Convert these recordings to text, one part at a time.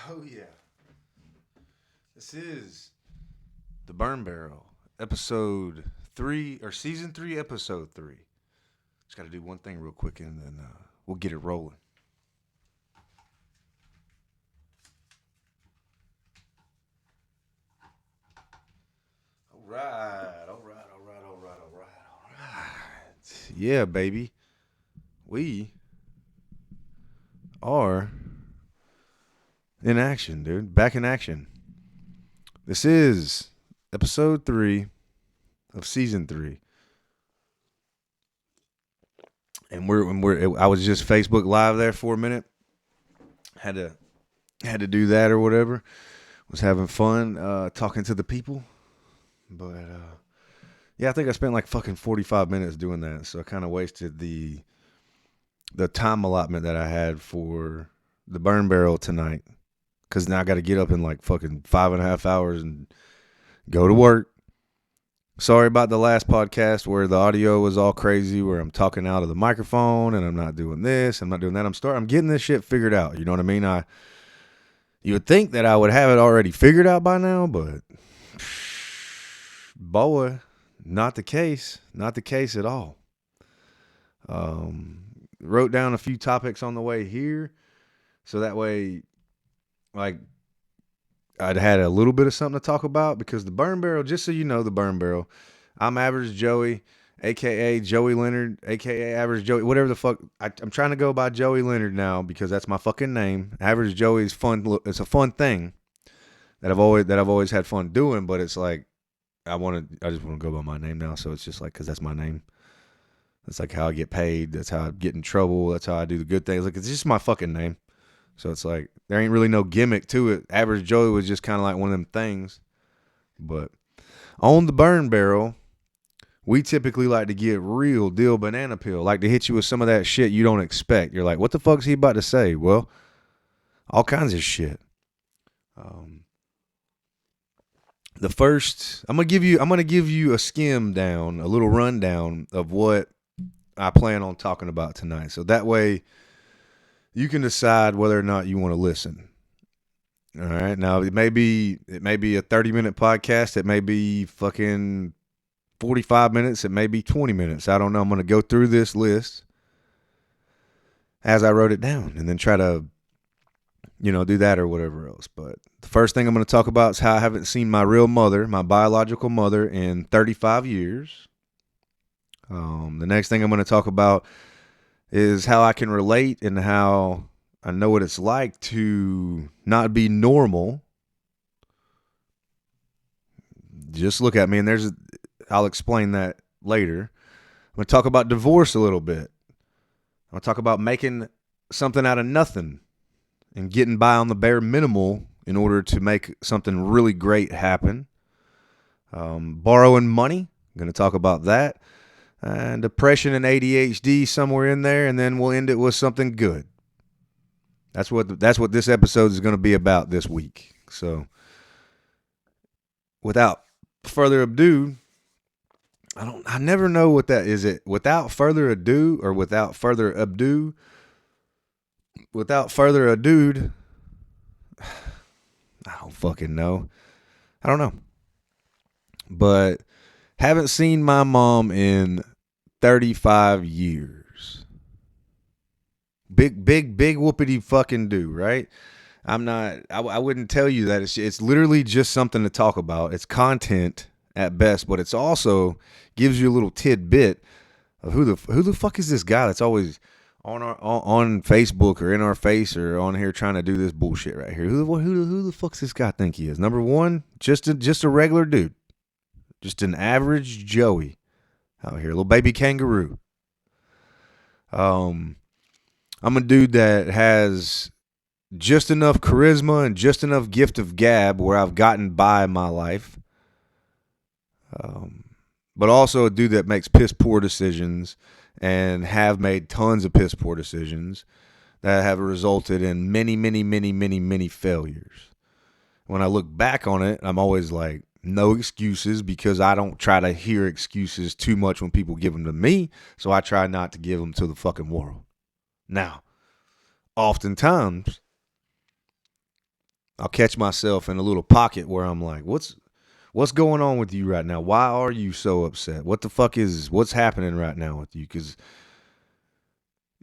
Oh yeah. This is The Burn Barrel, episode 3 or season 3, episode 3. Just got to do one thing real quick and then we'll get it rolling. All right. Yeah, baby. We are in action, dude. Back in action. This is episode 3 of season 3. And I was just Facebook Live there for a minute. Had to do that or whatever. Was having fun talking to the people. But yeah, I think I spent like fucking 45 minutes doing that. So I kind of wasted the time allotment that I had for the burn barrel tonight. Because now I got to get up in like fucking 5.5 hours and go to work. Sorry about the last podcast where the audio was all crazy, where I'm talking out of the microphone and I'm not doing this, I'm not doing that. I'm getting this shit figured out. You know what I mean? You would think that I would have it already figured out by now, but boy, not the case. Not the case at all. Wrote down a few topics on the way here, so that way, like, I'd had a little bit of something to talk about, because the burn barrel, just so you know, the burn barrel, I'm Average Joey, a.k.a. Joey Leonard, a.k.a. Average Joey, whatever the fuck. I'm trying to go by Joey Leonard now because that's my fucking name. Average Joey is fun. It's a fun thing that I've always had fun doing, but it's like, I just want to go by my name now, so it's just like, because that's my name. That's like how I get paid. That's how I get in trouble. That's how I do the good things. Like, it's just my fucking name. So it's like, there ain't really no gimmick to it. Average Joey was just kind of like one of them things. But on the burn barrel, we typically like to get real deal banana peel. Like to hit you with some of that shit you don't expect. You're like, what the fuck's he about to say? Well, all kinds of shit. The first, I'm gonna give you a skim down, a little rundown of what I plan on talking about tonight. So that way you can decide whether or not you want to listen. All right. Now it may be a 30-minute podcast. It may be fucking 45 minutes. It may be 20 minutes. I don't know. I'm going to go through this list as I wrote it down and then try to, do that or whatever else. But the first thing I'm going to talk about is how I haven't seen my real mother, my biological mother, in 35 years. The next thing I'm going to talk about is how I can relate and how I know what it's like to not be normal. Just look at me, and I'll explain that later. I'm going to talk about divorce a little bit. I'm going to talk about making something out of nothing and getting by on the bare minimal in order to make something really great happen. Borrowing money. I'm going to talk about that. And depression and ADHD somewhere in there, and then we'll end it with something good. That's what this episode is going to be about this week. So, without further ado, I never know what that is. It without further ado or without further ado? Without further ado, I don't fucking know. I don't know. But haven't seen my mom in 35 years. Big whoopity fucking do, right? I wouldn't tell you that. It's literally just something to talk about. It's content at best, but it's also gives you a little tidbit of who the fuck is this guy that's always on Facebook or in our face or on here trying to do this bullshit right here. Who the fuck's this guy think he is? Number one, just a regular dude. Just an average Joey out here, little baby kangaroo. I'm a dude that has just enough charisma and just enough gift of gab where I've gotten by my life. But also a dude that makes piss poor decisions and have made tons of piss poor decisions that have resulted in many, many, many, many, many failures. When I look back on it, I'm always like, no excuses, because I don't try to hear excuses too much when people give them to me. So I try not to give them to the fucking world. Now, oftentimes, I'll catch myself in a little pocket where I'm like, what's going on with you right now? Why are you so upset? What the fuck is what's happening right now with you? Because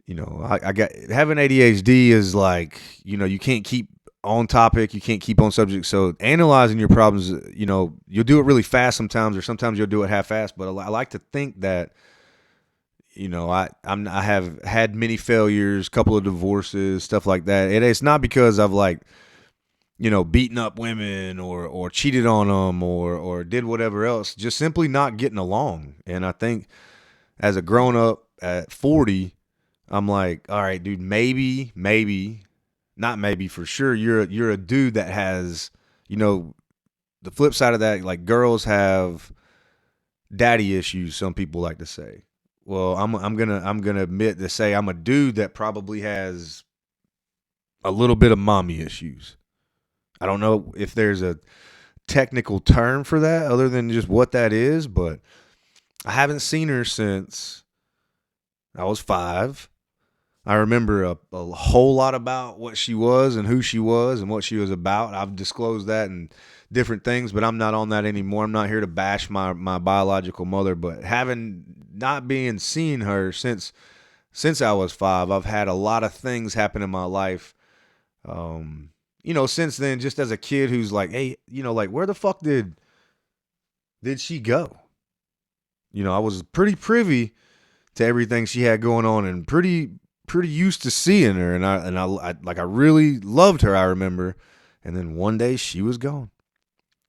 I got having ADHD is like, you can't keep on topic, you can't keep on subject. So analyzing your problems, you'll do it really fast sometimes, or sometimes you'll do it half-assed. But I like to think that, I have had many failures, couple of divorces, stuff like that. It's not because I've like, beaten up women or cheated on them or did whatever else, just simply not getting along. And I think as a grown up at 40, I'm like, all right, dude, maybe, not maybe, for sure, you're a dude that has, the flip side of that, like girls have daddy issues, some people like to say. Well, I'm gonna admit to say I'm a dude that probably has a little bit of mommy issues. I don't know if there's a technical term for that other than just what that is, but I haven't seen her since I was 5. I remember a whole lot about what she was and who she was and what she was about. I've disclosed that in different things, but I'm not on that anymore. I'm not here to bash my biological mother, but having not being seeing her since I was 5, I've had a lot of things happen in my life. Since then, just as a kid who's like, hey, like where the fuck did she go? I was pretty privy to everything she had going on and pretty used to seeing her, and I really loved her, I remember. And then one day she was gone.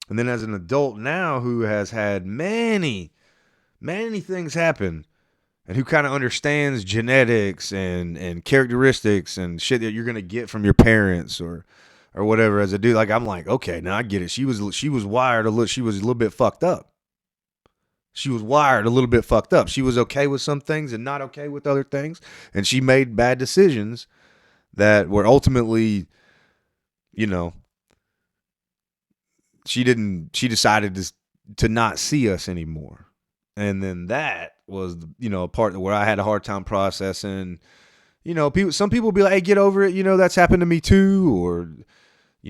And then as an adult now who has had many things happen and who kind of understands genetics and characteristics and shit that you're going to get from your parents or whatever, as a dude, like, I'm like, okay, now I get it. She was wired she was a little bit fucked up. She was wired a little bit fucked up. She was okay with some things and not okay with other things. And she made bad decisions that were ultimately, she decided to not see us anymore. And then that was, a part where I had a hard time processing. Some people be like, hey, get over it. That's happened to me too. Or,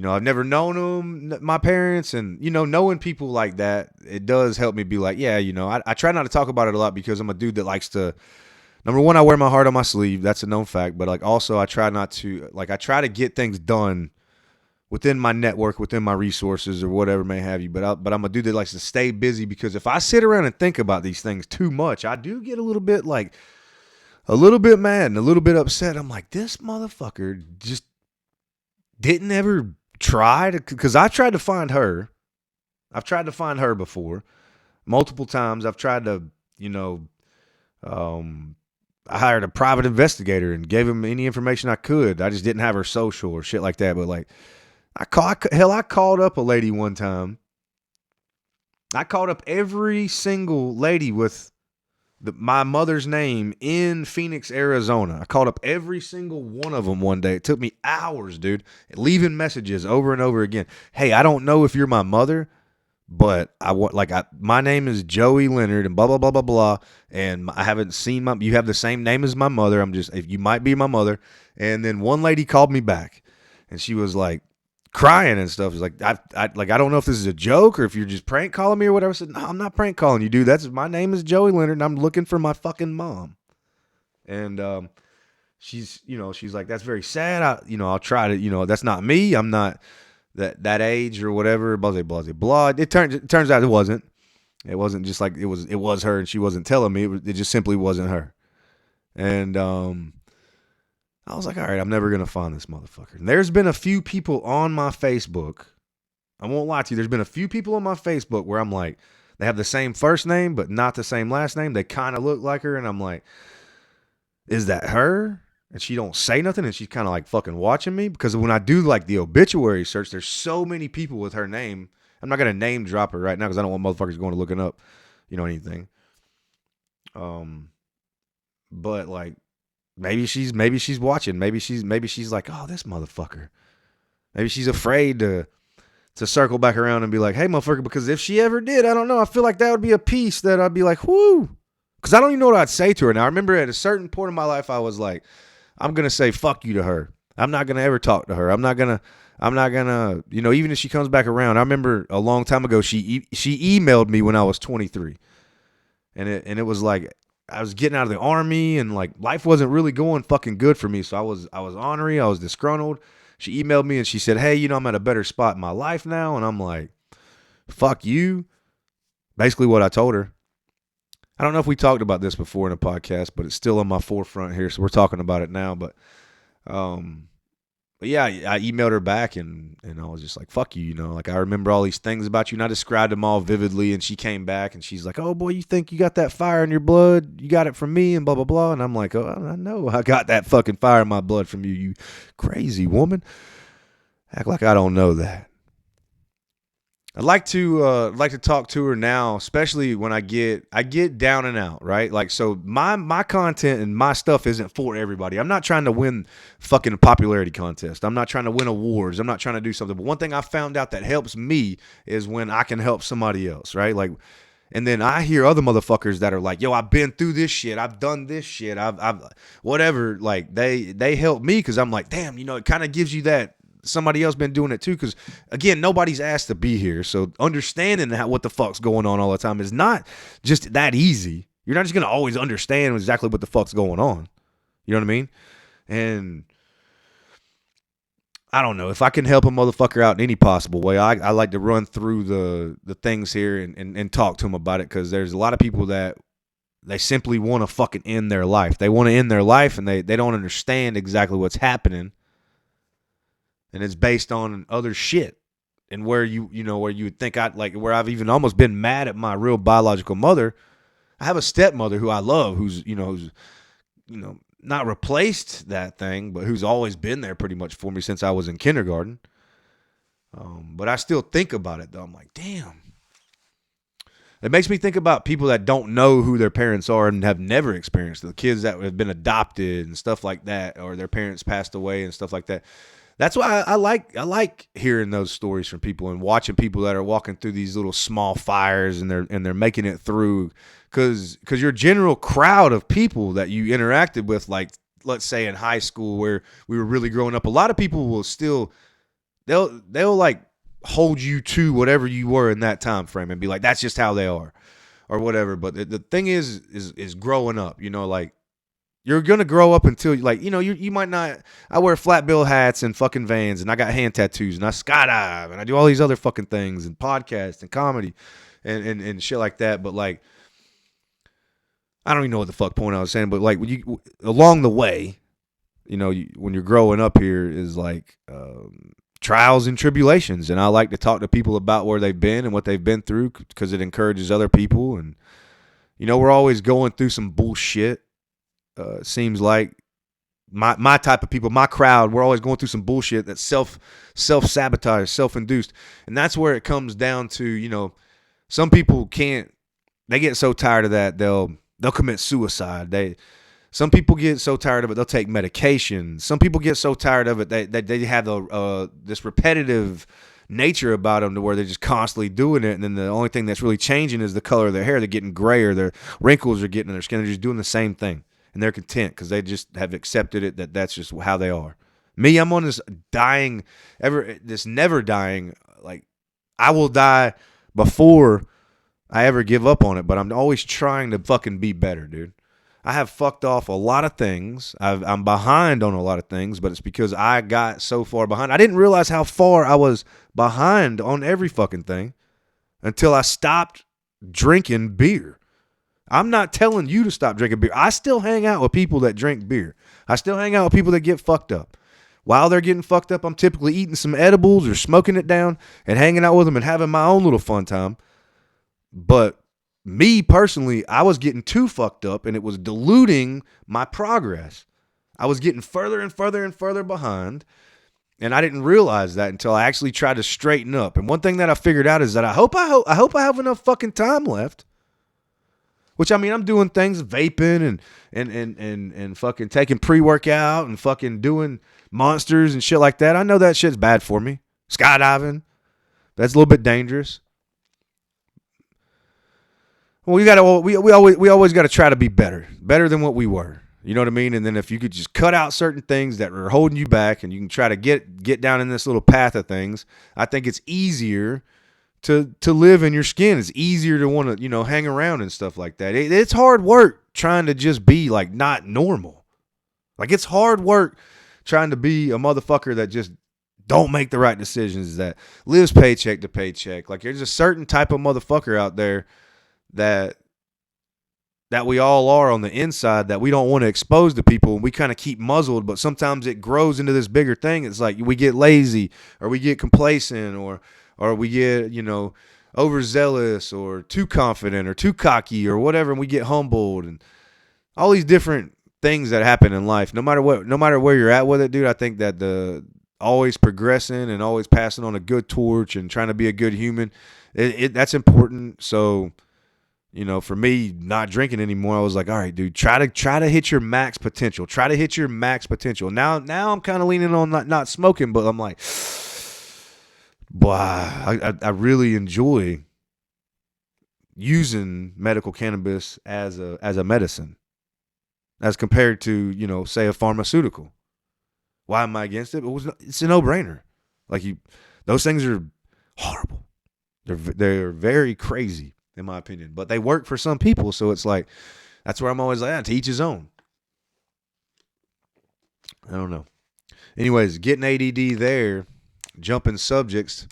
I've never known them, my parents, and, knowing people like that, it does help me be like, yeah, I try not to talk about it a lot because I'm a dude that likes to, number one, I wear my heart on my sleeve. That's a known fact. But like, also I try not to, like, I try to get things done within my network, within my resources or whatever may have you. But I'm a dude that likes to stay busy, because if I sit around and think about these things too much, I do get a little bit mad and a little bit upset. I'm like, this motherfucker just didn't ever try to, because I tried to find her. I've tried to find her before multiple times. I've tried to, I hired a private investigator and gave him any information I could. I just didn't have her social or shit like that. But like, I called up a lady one time. I called up every single lady with my mother's name in Phoenix, Arizona. I called up every single one of them one day. It took me hours, dude, leaving messages over and over again. Hey, I don't know if you're my mother, but my name is Joey Leonard and blah, blah, blah, blah, blah. And I haven't seen you have the same name as my mother. You might be my mother. And then one lady called me back and she was like crying and stuff. She's like, I don't know if this is a joke or if you're just prank calling me or whatever. I said, no, I'm not prank calling you, dude. My name is Joey Leonard and I'm looking for my fucking mom. And, she's like, that's very sad. I'll try to, that's not me. I'm not that age or whatever, blah, blah, blah. It turns out it wasn't. It wasn't just like it was her and she wasn't telling me. It just simply wasn't her. And I was like, all right, I'm never gonna find this motherfucker. And there's been a few people on my Facebook. I won't lie to you. There's been a few people on my Facebook where I'm like, they have the same first name but not the same last name. They kind of look like her, and I'm like, is that her? And she don't say nothing, and she's kind of like fucking watching me, because when I do like the obituary search, there's so many people with her name. I'm not gonna name drop her right now because I don't want motherfuckers going to looking up, anything. But like, maybe she's watching. Maybe she's like, oh, this motherfucker. Maybe she's afraid to circle back around and be like, hey, motherfucker, because if she ever did, I don't know. I feel like that would be a piece that I'd be like, whoo. Because I don't even know what I'd say to her. Now, I remember at a certain point in my life, I was like, I'm going to say fuck you to her. I'm not going to ever talk to her. I'm not going to, I'm not gonna, even if she comes back around. I remember a long time ago she emailed me when I was 23, and it was like I was getting out of the army and like life wasn't really going fucking good for me. So I was ornery, I was disgruntled. She emailed me and she said, "Hey, I'm at a better spot in my life now," and I'm like, "Fuck you." Basically, what I told her. I don't know if we talked about this before in a podcast, but it's still on my forefront here, so we're talking about it now. Um, but yeah, I emailed her back and I was just like, "Fuck you," Like I remember all these things about you, and I described them all vividly. And she came back and she's like, "Oh boy, you think you got that fire in your blood? You got it from me," and blah blah blah. And I'm like, "Oh, I know I got that fucking fire in my blood from you, you crazy woman. Act like I don't know that." I'd like to talk to her now, especially when I get down and out, right? Like, so my content and my stuff isn't for everybody. I'm not trying to win fucking popularity contest. I'm not trying to win awards. I'm not trying to do something. But one thing I found out that helps me is when I can help somebody else, right? Like, and then I hear other motherfuckers that are like, "Yo, I've been through this shit. I've done this shit. I've whatever." Like they help me because I'm like, damn, it kind of gives you that somebody else been doing it too. Because again, nobody's asked to be here, so understanding what the fuck's going on all the time is not just that easy. You're not just gonna always understand exactly what the fuck's going on. You know what I mean? And I don't know if I can help a motherfucker out in any possible way. I like to run through the things here and talk to them about it because there's a lot of people that they simply want to fucking end their life. They want to end their life and they don't understand exactly what's happening, and it's based on other shit. And where where you would think where I've even almost been mad at my real biological mother. I have a stepmother who I love, who's not replaced that thing, but who's always been there pretty much for me since I was in kindergarten. But I still think about it though. I'm like, damn. It makes me think about people that don't know who their parents are and have never experienced it. The kids that have been adopted and stuff like that, or their parents passed away and stuff like that. That's why I like hearing those stories from people and watching people that are walking through these little small fires and they're making it through, because your general crowd of people that you interacted with, like let's say in high school where we were really growing up, a lot of people will still they'll like hold you to whatever you were in that time frame and be like, that's just how they are or whatever. But the thing is growing up, like you're going to grow up until you might not. I wear flat bill hats and fucking Vans, and I got hand tattoos, and I skydive, and I do all these other fucking things and podcasts and comedy and shit like that. But like, I don't even know what the fuck point I was saying, but like when you along the way, when you're growing up here is like trials and tribulations, and I like to talk to people about where they've been and what they've been through because it encourages other people. And we're always going through some bullshit. Seems like my type of people, my crowd, we're always going through some bullshit that's self-sabotage, self-induced. And that's where it comes down to, some people they get so tired of that, they'll commit suicide. Some people get so tired of it, they'll take medication. Some people get so tired of it, they have this repetitive nature about them to where they're just constantly doing it. And then the only thing that's really changing is the color of their hair. They're getting grayer, their wrinkles are getting in their skin. They're just doing the same thing. And they're content because they just have accepted it that's just how they are. Me, I'm on this never dying. Like, I will die before I ever give up on it, but I'm always trying to fucking be better, dude. I have fucked off a lot of things. I'm behind on a lot of things, but it's because I got so far behind. I didn't realize how far I was behind on every fucking thing until I stopped drinking beer. I'm not telling you to stop drinking beer. I still hang out with people that drink beer. I still hang out with people that get fucked up. While they're getting fucked up, I'm typically eating some edibles or smoking it down and hanging out with them and having my own little fun time. But me personally, I was getting too fucked up and it was diluting my progress. I was getting further and further and further behind. And I didn't realize that until I actually tried to straighten up. And one thing that I figured out is that I hope I have enough fucking time left. Which, I mean, I'm doing things, vaping and fucking taking pre-workout and fucking doing monsters and shit like that. I know that shit's bad for me. Skydiving, that's a little bit dangerous. Well, we always got to try to be better than what we were. You know what I mean? And then if you could just cut out certain things that are holding you back and you can try to get down in this little path of things, I think it's easier to live in your skin. It's easier to want to, you know, hang around and stuff like that. It's hard work trying to just be like not normal. Like it's hard work trying to be a motherfucker that just don't make the right decisions, that lives paycheck to paycheck. Like there's a certain type of motherfucker out there that we all are on the inside that we don't want to expose to people, and we kind of keep muzzled, but sometimes it grows into this bigger thing. It's like we get lazy or we get complacent or we get, you know, overzealous or too confident or too cocky or whatever, and we get humbled and all these different things that happen in life. No matter where you're at with it, dude, I think that the always progressing and always passing on a good torch and trying to be a good human, that's important. So, you know, for me, not drinking anymore, I was like, all right, dude, try to hit your max potential. Try to hit your max potential. Now I'm kind of leaning on not smoking, but I'm like, wow, I really enjoy using medical cannabis as a medicine, as compared to, you know, say a pharmaceutical. Why am I against it? It's a no-brainer. Like those things are horrible. They're very crazy, in my opinion, but they work for some people. So it's like, that's where I'm always like, to each his own. I don't know. Anyways, getting ADD there, jumping subjects.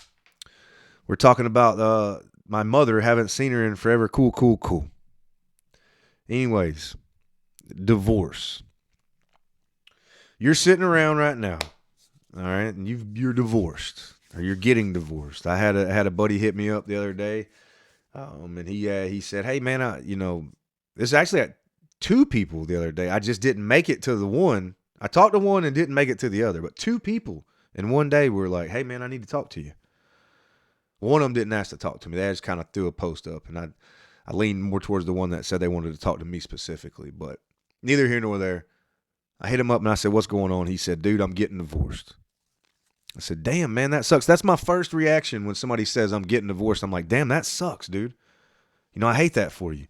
We're talking about my mother. Haven't seen her in forever. Cool. Anyways, divorce. You're sitting around right now, all right, and you're divorced or you're getting divorced. I had a buddy hit me up the other day. And he said, hey, man, you know, this is actually at two people the other day. I just didn't make it to the one. I talked to one and didn't make it to the other. But two people in one day were like, hey, man, I need to talk to you. One of them didn't ask to talk to me. They just kind of threw a post up. And I leaned more towards the one that said they wanted to talk to me specifically. But neither here nor there. I hit him up and I said, what's going on? He said, dude, I'm getting divorced. I said, damn, man, that sucks. That's my first reaction when somebody says I'm getting divorced. I'm like, damn, that sucks, dude. You know, I hate that for you.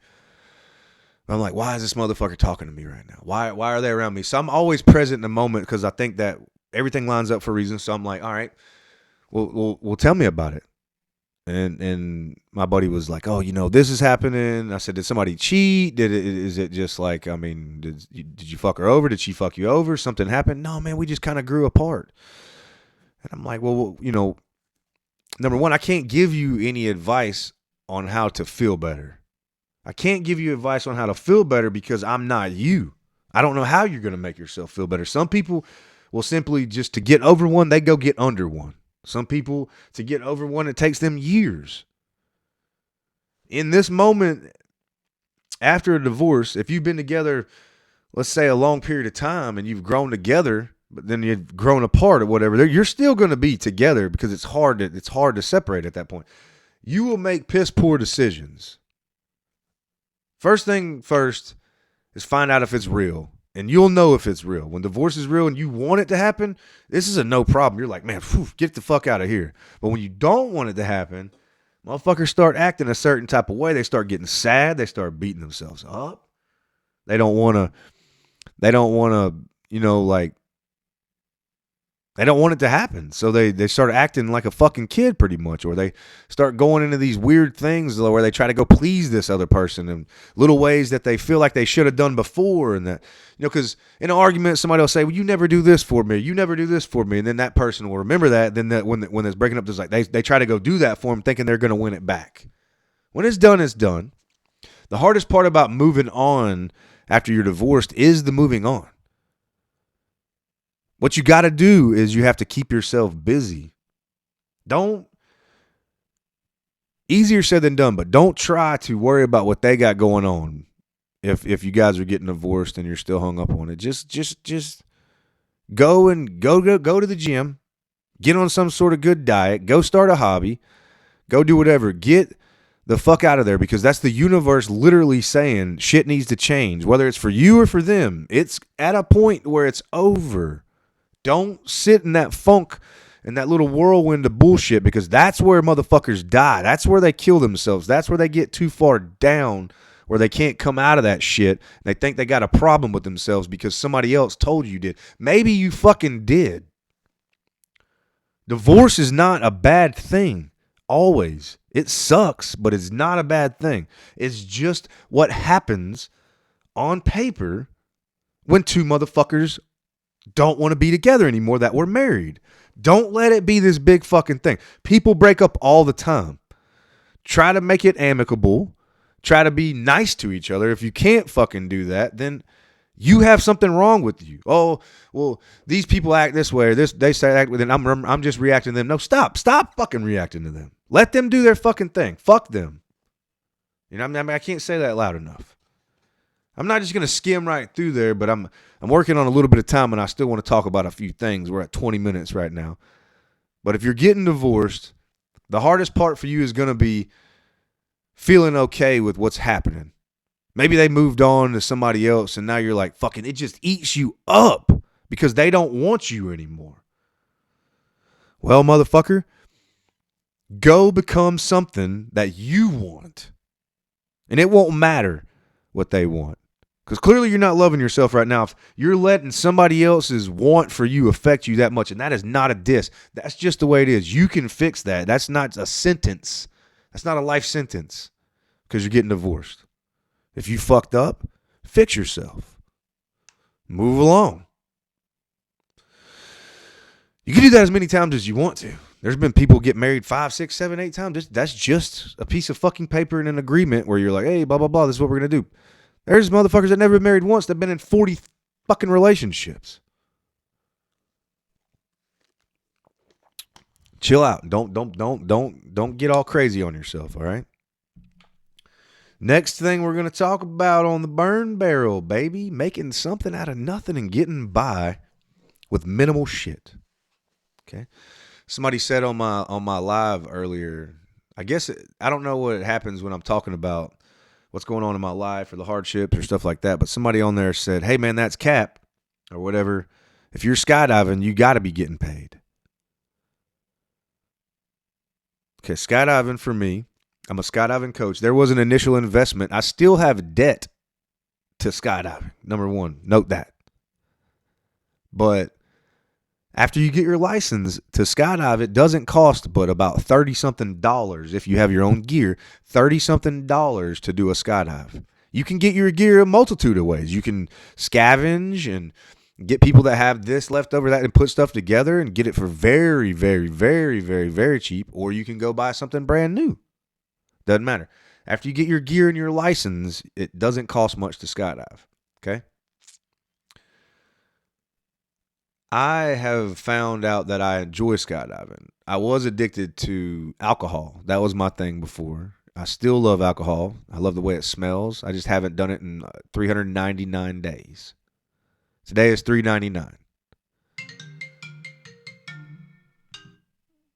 I'm like, why is this motherfucker talking to me right now? Why are they around me? So I'm always present in the moment because I think that everything lines up for a reason. So I'm like, all right, well, tell me about it. And my buddy was like, oh, you know, this is happening. I said, did somebody cheat? Is it just like, I mean, did you fuck her over? Did she fuck you over? Something happened? No, man, we just kind of grew apart. And I'm like, well, you know, number one, I can't give you any advice on how to feel better. I can't give you advice on how to feel better because I'm not you. I don't know how you're going to make yourself feel better. Some people will simply just to get over one, they go get under one. Some people, to get over one, it takes them years. In this moment, after a divorce, if you've been together, let's say a long period of time and you've grown together, but then you've grown apart or whatever, you're still going to be together because it's hard to separate at that point. You will make piss poor decisions. First thing first is find out if it's real. And you'll know if it's real. When divorce is real and you want it to happen, this is a no problem. You're like, man, get the fuck out of here. But when you don't want it to happen, motherfuckers start acting a certain type of way. They start getting sad. They start beating themselves up. They don't want to, you know, like, they don't want it to happen. So they start acting like a fucking kid pretty much, or they start going into these weird things where they try to go please this other person in little ways that they feel like they should have done before. And that, you know, because in an argument, somebody will say, well, you never do this for me. You never do this for me. And then that person will remember that. Then that when it's breaking up, there's like, they try to go do that for them thinking they're going to win it back. When it's done, it's done. The hardest part about moving on after you're divorced is the moving on. What you got to do is you have to keep yourself busy. Easier said than done, but don't try to worry about what they got going on if you guys are getting divorced and you're still hung up on it. Just go to the gym, get on some sort of good diet, go start a hobby, go do whatever. Get the fuck out of there, because that's the universe literally saying shit needs to change, whether it's for you or for them. It's at a point where it's over. Don't sit in that funk and that little whirlwind of bullshit, because that's where motherfuckers die. That's where they kill themselves. That's where they get too far down where they can't come out of that shit. They think they got a problem with themselves because somebody else told you did. Maybe you fucking did. Divorce is not a bad thing. Always. It sucks, but it's not a bad thing. It's just what happens on paper when two motherfuckers don't want to be together anymore that were married. Don't let it be this big fucking thing. People break up all the time. Try to make it amicable. Try to be nice to each other. If you can't fucking do that, then you have something wrong with you. Oh, well, these people act this way. Or they say act with it. I'm just reacting to them. No, stop. Stop fucking reacting to them. Let them do their fucking thing. Fuck them. You know, I mean, I can't say that loud enough. I'm not just gonna skim right through there, but I'm working on a little bit of time, and I still want to talk about a few things. We're at 20 minutes right now. But if you're getting divorced, the hardest part for you is gonna be feeling okay with what's happening. Maybe they moved on to somebody else, and now you're like, fucking, it just eats you up because they don't want you anymore. Well, motherfucker, go become something that you want. And it won't matter what they want. Because clearly you're not loving yourself right now. If you're letting somebody else's want for you affect you that much, and that is not a diss. That's just the way it is. You can fix that. That's not a sentence. That's not a life sentence because you're getting divorced. If you fucked up, fix yourself. Move along. You can do that as many times as you want to. There's been people get married 5, 6, 7, 8 times. That's just a piece of fucking paper and an agreement where you're like, hey, blah, blah, blah, this is what we're going to do. There's motherfuckers that never been married once that have been in 40 fucking relationships. Chill out. Don't get all crazy on yourself, all right? Next thing we're going to talk about on the burn barrel, baby, making something out of nothing and getting by with minimal shit. Okay? Somebody said on my live earlier, I guess I don't know what happens when I'm talking about what's going on in my life or the hardships or stuff like that, but somebody on there said, hey man, that's cap or whatever. If you're skydiving, you got to be getting paid. Okay, skydiving for me, I'm a skydiving coach. There was an initial investment. I still have debt to skydiving. Number one, note that. But after you get your license to skydive, it doesn't cost but about $30-something if you have your own gear, $30-something to do a skydive. You can get your gear a multitude of ways. You can scavenge and get people that have this left over that and put stuff together and get it for very, very, very, very, very cheap, or you can go buy something brand new. Doesn't matter. After you get your gear and your license, it doesn't cost much to skydive. Okay? I have found out that I enjoy skydiving. I was addicted to alcohol. That was my thing before. I still love alcohol. I love the way it smells. I just haven't done it in 399 days. Today is 399.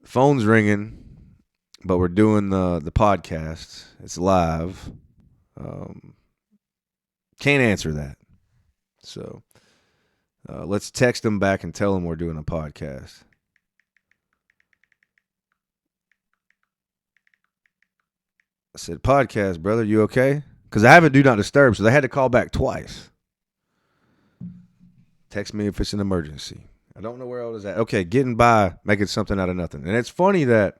The phone's ringing, but we're doing the podcast. It's live. Can't answer that. So let's text them back and tell them we're doing a podcast. I said, podcast, brother, you okay? Because I haven't do not disturb, so they had to call back twice. Text me if it's an emergency. I don't know where I was at. Okay, getting by, making something out of nothing. And it's funny that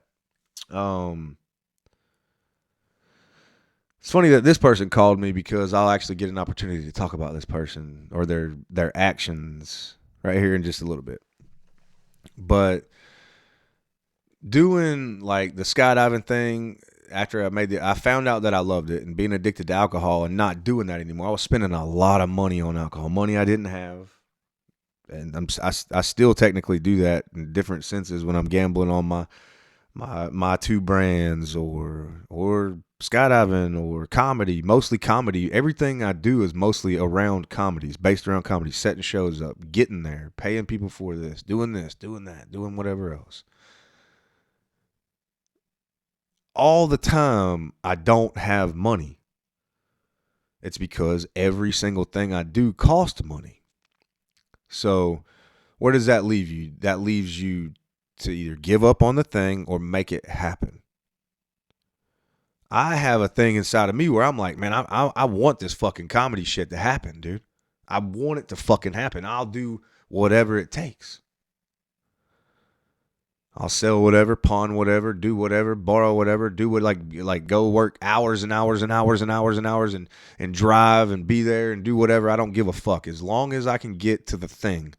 this person called me because I'll actually get an opportunity to talk about this person or their actions right here in just a little bit. But doing like the skydiving thing, after I found out that I loved it and being addicted to alcohol and not doing that anymore. I was spending a lot of money on alcohol, money I didn't have. And I still technically do that in different senses when I'm gambling on my two brands or skydiving or comedy, mostly comedy. Everything I do is mostly around comedies, based around comedy, setting shows up, getting there, paying people for this, doing that, doing whatever else. All the time, I don't have money. It's because every single thing I do costs money. So where does that leave you? That leaves you to either give up on the thing or make it happen. I have a thing inside of me where I'm like, man, I want this fucking comedy shit to happen, dude. I want it to fucking happen. I'll do whatever it takes. I'll sell whatever, pawn whatever, do whatever, borrow whatever, do what like go work hours and hours and hours and hours and hours and drive and be there and do whatever. I don't give a fuck as long as I can get to the thing.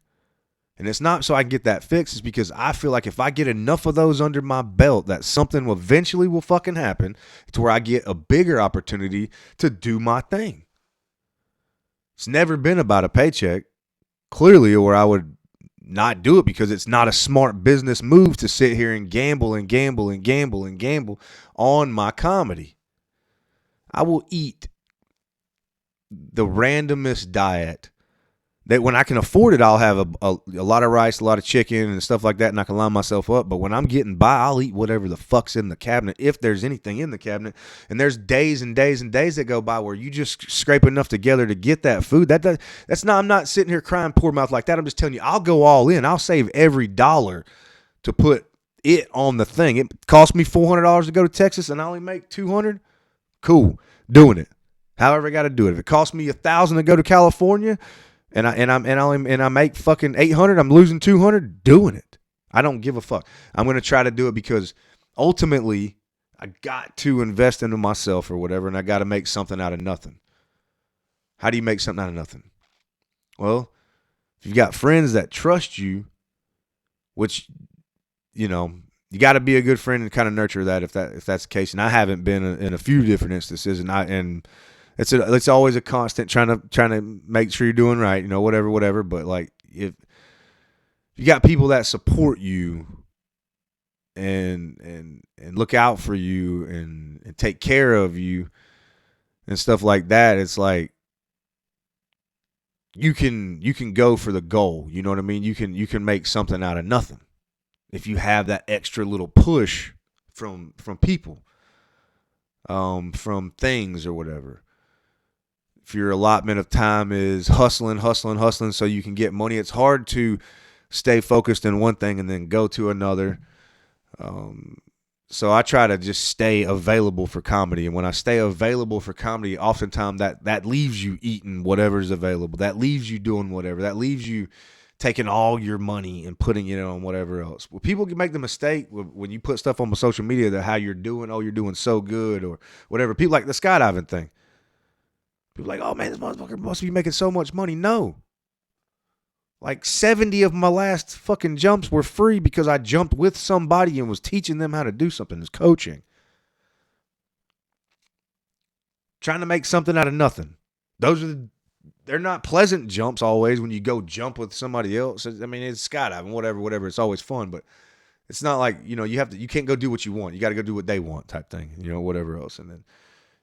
And it's not so I can get that fixed. It's because I feel like if I get enough of those under my belt, that something eventually will fucking happen to where I get a bigger opportunity to do my thing. It's never been about a paycheck, clearly, or I would not do it because it's not a smart business move to sit here and gamble and gamble and gamble and gamble on my comedy. I will eat the randomest diet that when I can afford it, I'll have a lot of rice, a lot of chicken and stuff like that, and I can line myself up. But when I'm getting by, I'll eat whatever the fuck's in the cabinet, if there's anything in the cabinet. And there's days and days and days that go by where you just scrape enough together to get that food. That's not. I'm not sitting here crying poor mouth like that. I'm just telling you, I'll go all in. I'll save every dollar to put it on the thing. It cost me $400 to go to Texas, and I only make $200. Cool, doing it. However, I got to do it. If it costs me $1,000 to go to California, and I make fucking $800, I'm losing $200 doing it. I don't give a fuck. I'm gonna try to do it because ultimately I got to invest into myself or whatever, and I got to make something out of nothing. How do you make something out of nothing? Well, if you've got friends that trust you, which you got to be a good friend and kind of nurture that if that's the case. And I haven't been in a few different instances, and it's always a constant trying to make sure you're doing right, whatever. But like if you got people that support you and look out for you and take care of you and stuff like that, it's like you can go for the goal. You know what I mean? You can make something out of nothing if you have that extra little push from people, from things or whatever. If your allotment of time is hustling so you can get money, it's hard to stay focused in one thing and then go to another. So I try to just stay available for comedy. And when I stay available for comedy, oftentimes that leaves you eating whatever's available. That leaves you doing whatever. That leaves you taking all your money and putting it on whatever else. Well, people can make the mistake when you put stuff on social media that how you're doing, you're doing so good or whatever. People like the skydiving thing. People like, oh man, this motherfucker must be making so much money. No. Like 70 of my last fucking jumps were free because I jumped with somebody and was teaching them how to do something. It's coaching. Trying to make something out of nothing. They're not pleasant jumps always when you go jump with somebody else. I mean, it's skydiving, whatever. It's always fun, but it's not like, you can't go do what you want. You got to go do what they want type thing, whatever else. And then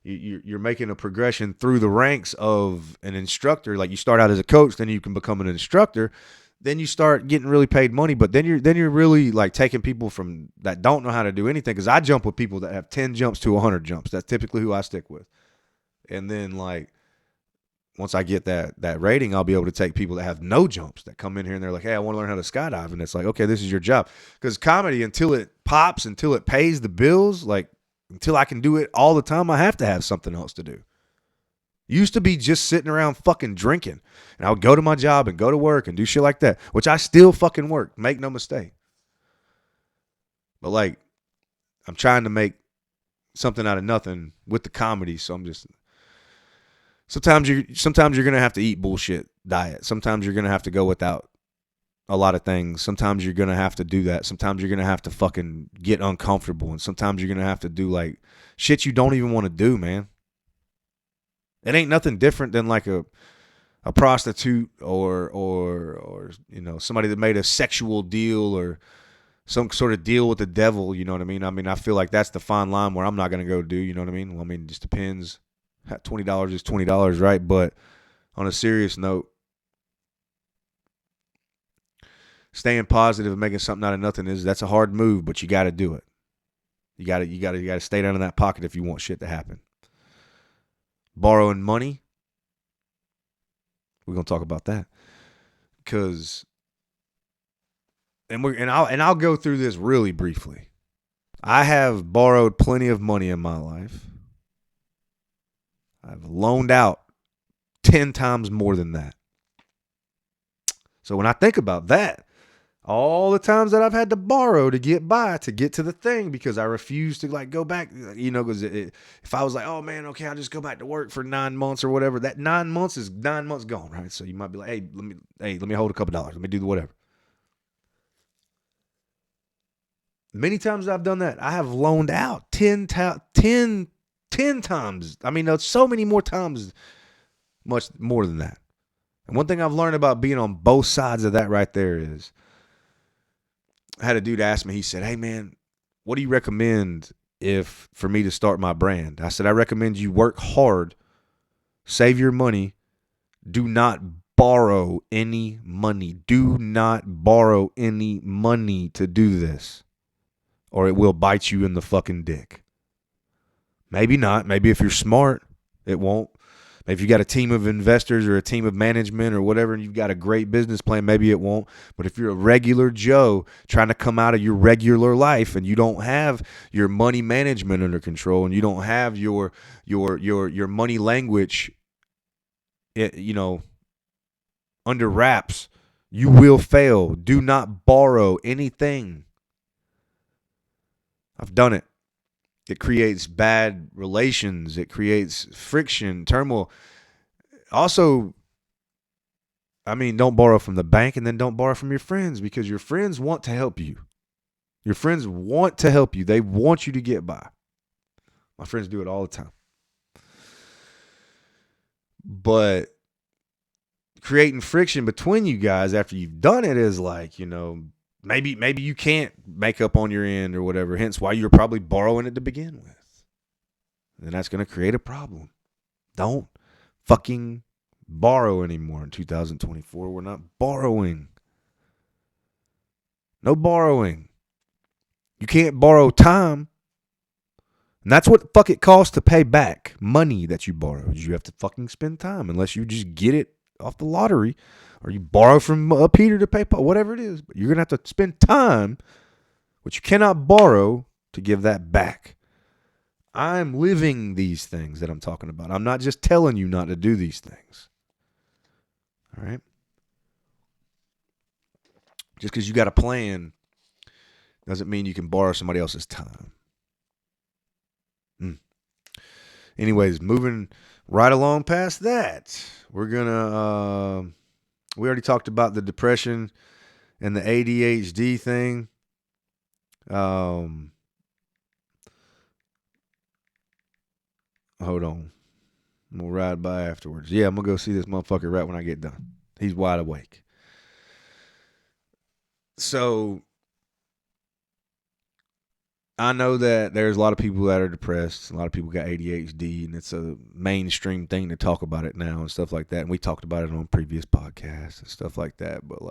you're making a progression through the ranks of an instructor. Like you start out as a coach, then you can become an instructor. Then you start getting really paid money, but then you're really like taking people from that don't know how to do anything. Because I jump with people that have 10 jumps to 100 jumps. That's typically who I stick with. And then like once I get that rating, I'll be able to take people that have no jumps that come in here and they're like, hey, I want to learn how to skydive. And it's like, okay, this is your job. Because comedy, until it pops, until it pays the bills, like until I can do it all the time, I have to have something else to do. Used to be just sitting around fucking drinking. And I would go to my job and go to work and do shit like that, which I still fucking work. Make no mistake. But like, I'm trying to make something out of nothing with the comedy. So I'm just, sometimes you're going to have to eat bullshit diet. Sometimes you're going to have to go without a lot of things. Sometimes you're going to have to do that. Sometimes you're going to have to fucking get uncomfortable. And sometimes you're going to have to do like shit you don't even want to do, man. It ain't nothing different than like a prostitute or somebody that made a sexual deal or some sort of deal with the devil, you know what I mean? I mean, I feel like that's the fine line where I'm not going to go do, you know what I mean? Well, I mean, it just depends. $20 is $20, right? But on a serious note, staying positive and making something out of nothing that's a hard move, but you got to do it. You got to stay down in that pocket if you want shit to happen. Borrowing money, we're gonna talk about that because, I'll go through this really briefly. I have borrowed plenty of money in my life. I've loaned out 10 times more than that. So when I think about that, all the times that I've had to borrow to get by, to get to the thing, because I refuse to like go back, because if I was like, oh man, okay, I'll just go back to work for 9 months or whatever, that 9 months is 9 months gone, right? So you might be like, hey, let me hold a couple dollars. Let me do the whatever. Many times I've done that. I have loaned out 10 times. I mean, there's so many more times, much more than that. And one thing I've learned about being on both sides of that right there is, I had a dude ask me, he said, hey man, what do you recommend for me to start my brand? I said, I recommend you work hard, save your money, do not borrow any money. Do not borrow any money to do this, or it will bite you in the fucking dick. Maybe not. Maybe if you're smart, it won't. If you got a team of investors or a team of management or whatever, and you've got a great business plan, maybe it won't. But if you're a regular Joe trying to come out of your regular life and you don't have your money management under control and you don't have your money language, under wraps, you will fail. Do not borrow anything. I've done it. It creates bad relations. It creates friction, turmoil. Also, don't borrow from the bank, and then don't borrow from your friends, because your friends want to help you. Your friends want to help you. They want you to get by. My friends do it all the time. But creating friction between you guys after you've done it is like, maybe you can't make up on your end or whatever, hence why you're probably borrowing it to begin with. And that's going to create a problem. Don't fucking borrow anymore in 2024. We're not borrowing. No borrowing. You can't borrow time. And that's what fuck it costs to pay back money that you borrowed. You have to fucking spend time, unless you just get it off the lottery or you borrow from Peter to PayPal, whatever it is. But you're going to have to spend time, which you cannot borrow, to give that back. I'm living these things that I'm talking about. I'm not just telling you not to do these things. All right? Just because you got a plan doesn't mean you can borrow somebody else's time. Anyways, moving right along past that, we're going to, we already talked about the depression and the ADHD thing. Hold on. I'm going to ride by afterwards. Yeah, I'm going to go see this motherfucker right when I get done. He's wide awake. So, I know that there's a lot of people that are depressed. A lot of people got ADHD, and it's a mainstream thing to talk about it now and stuff like that. And we talked about it on previous podcasts and stuff like that. But,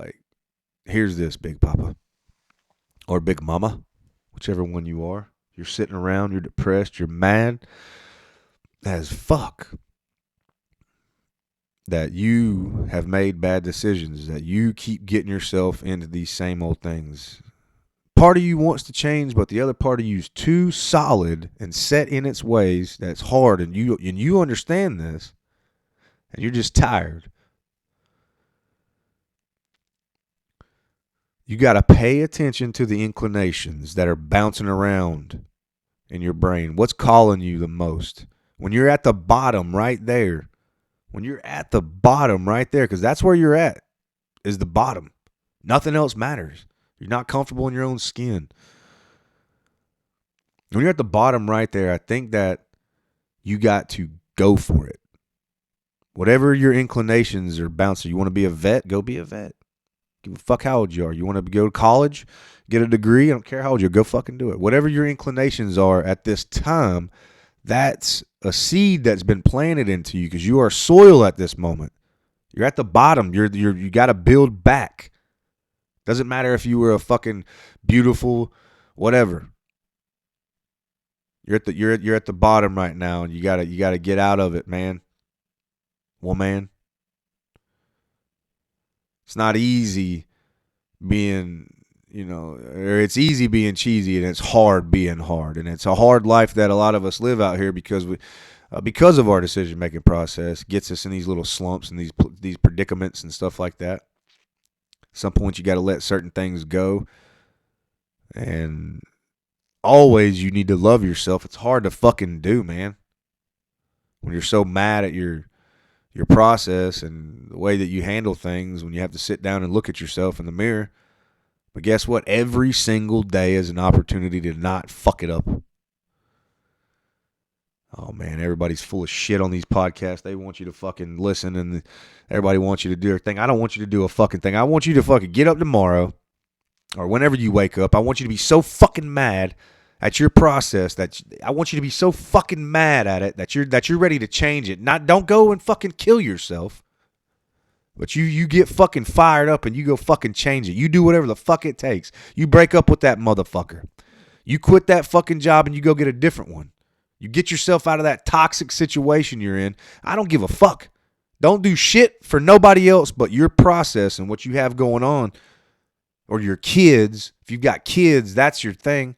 here's this, Big Papa or Big Mama, whichever one you are. You're sitting around, you're depressed, you're mad as fuck that you have made bad decisions, that you keep getting yourself into these same old things. Part of you wants to change, but the other part of you is too solid and set in its ways that's hard, and you understand this, and you're just tired. You got to pay attention to the inclinations that are bouncing around in your brain. What's calling you the most? When you're at the bottom right there, because that's where you're at, is the bottom. Nothing else matters. You're not comfortable in your own skin. When you're at the bottom right there, I think that you got to go for it. Whatever your inclinations are bouncing, you want to be a vet, go be a vet. Give a fuck how old you are. You want to go to college, get a degree, I don't care how old you are, go fucking do it. Whatever your inclinations are at this time, that's a seed that's been planted into you, because you are soil at this moment. You're at the bottom. You got to build back. Doesn't matter if you were a fucking beautiful whatever. You're at the bottom right now, and you gotta get out of it, man. Woman. It's not easy being, or it's easy being cheesy, and it's hard being hard, and it's a hard life that a lot of us live out here, because because of our decision-making process, gets us in these little slumps and these predicaments and stuff like that. At some point, you got to let certain things go. And always you need to love yourself. It's hard to fucking do, man. When you're so mad at your process and the way that you handle things, when you have to sit down and look at yourself in the mirror. But guess what? Every single day is an opportunity to not fuck it up. Oh, man, everybody's full of shit on these podcasts. They want you to fucking listen, and everybody wants you to do their thing. I don't want you to do a fucking thing. I want you to fucking get up tomorrow or whenever you wake up. I want you to be so fucking mad at your process that I want you to be so fucking mad at it that you're ready to change it. Don't go and fucking kill yourself. But you get fucking fired up and you go fucking change it. You do whatever the fuck it takes. You break up with that motherfucker. You quit that fucking job and you go get a different one. You get yourself out of that toxic situation you're in. I don't give a fuck. Don't do shit for nobody else but your process and what you have going on. Or your kids. If you've got kids, that's your thing.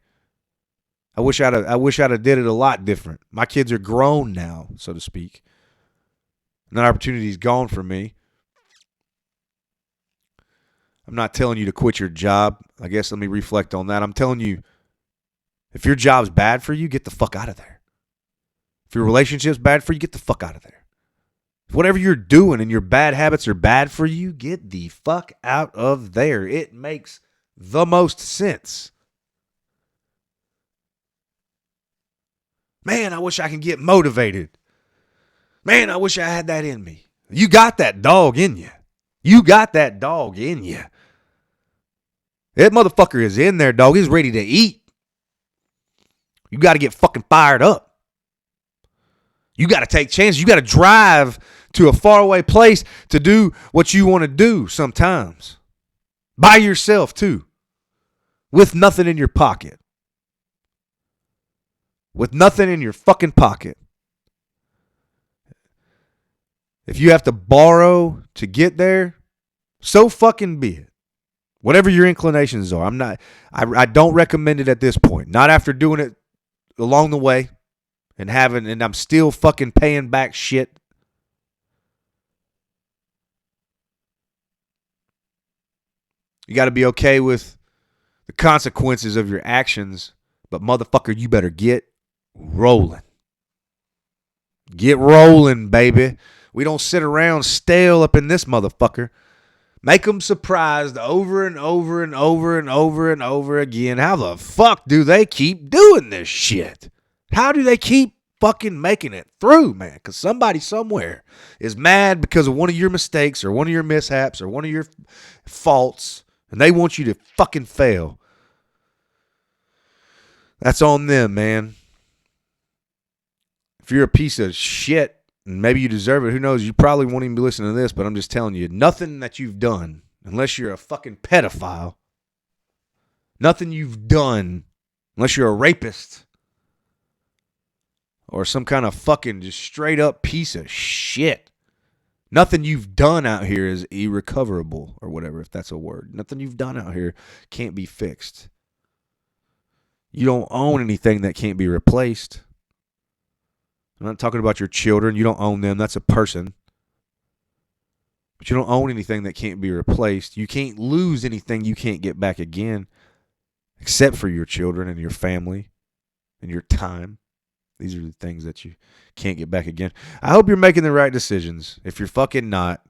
I wish I'd have did it a lot different. My kids are grown now, so to speak. And that opportunity's gone from me. I'm not telling you to quit your job. I guess let me reflect on that. I'm telling you, if your job's bad for you, get the fuck out of there. If your relationship's bad for you, get the fuck out of there. If whatever you're doing and your bad habits are bad for you, get the fuck out of there. It makes the most sense. Man, I wish I could get motivated. Man, I wish I had that in me. You got that dog in you. You got that dog in you. That motherfucker is in there, dog. He's ready to eat. You got to get fucking fired up. You got to take chances. You got to drive to a faraway place to do what you want to do sometimes. By yourself, too. With nothing in your pocket. With nothing in your fucking pocket. If you have to borrow to get there, so fucking be it. Whatever your inclinations are. I don't recommend it at this point. Not after doing it along the way and I'm still fucking paying back shit. You got to be okay with the consequences of your actions, but motherfucker, you better get rolling. Get rolling, baby. We don't sit around stale up in this motherfucker. Make them surprised over and over and over and over and over again. How the fuck do they keep doing this shit? How do they keep fucking making it through, man? Because somebody somewhere is mad because of one of your mistakes or one of your mishaps or one of your faults, and they want you to fucking fail. That's on them, man. If you're a piece of shit, and maybe you deserve it. Who knows? You probably won't even be listening to this, but I'm just telling you, nothing that you've done, unless you're a fucking pedophile, nothing you've done, unless you're a rapist, or some kind of fucking just straight up piece of shit, nothing you've done out here is irrecoverable, or whatever, if that's a word. Nothing you've done out here can't be fixed. You don't own anything that can't be replaced. I'm not talking about your children. You don't own them. That's a person. But you don't own anything that can't be replaced. You can't lose anything you can't get back again, except for your children and your family and your time. These are the things that you can't get back again. I hope you're making the right decisions. If you're fucking not,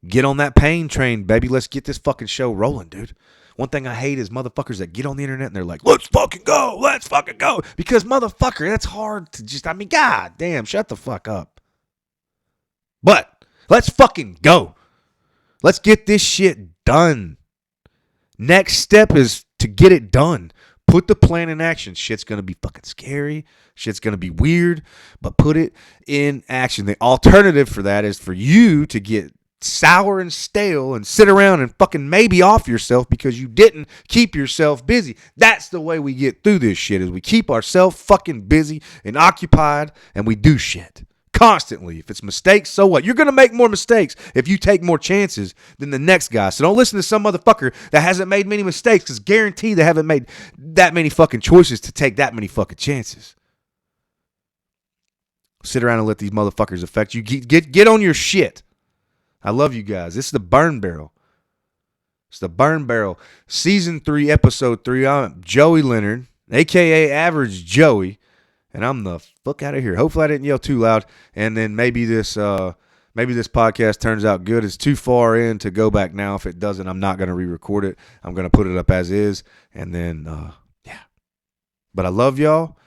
get on that pain train, baby. Let's get this fucking show rolling, dude. One thing I hate is motherfuckers that get on the internet and they're like, let's fucking go. Let's fucking go. Because motherfucker, that's hard to just, god damn, shut the fuck up. But let's fucking go. Let's get this shit done. Next step is to get it done. Put the plan in action. Shit's going to be fucking scary. Shit's going to be weird. But put it in action. The alternative for that is for you to get sour and stale and sit around and fucking maybe off yourself because you didn't keep yourself busy. That's the way we get through this shit, is we keep ourselves fucking busy and occupied, and we do shit constantly. If it's mistakes, so what? You're going to make more mistakes if you take more chances than the next guy. So don't listen to some motherfucker that hasn't made many mistakes, because guarantee they haven't made that many fucking choices to take that many fucking chances. Sit around and let these motherfuckers affect you. Get on your shit. I love you guys. This is the Burn Barrel. It's the Burn Barrel. Season 3, Episode 3. I'm Joey Leonard, a.k.a. Average Joey, and I'm the fuck out of here. Hopefully I didn't yell too loud, and then maybe this podcast turns out good. It's too far in to go back now. If it doesn't, I'm not going to re-record it. I'm going to put it up as is, and then, yeah. But I love y'all.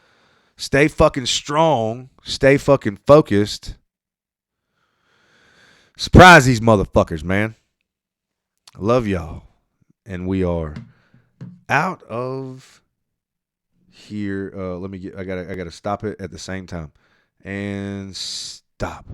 Stay fucking strong. Stay fucking focused. Surprise these motherfuckers, man. I love y'all. And we are out of here. I gotta stop it at the same time. And stop.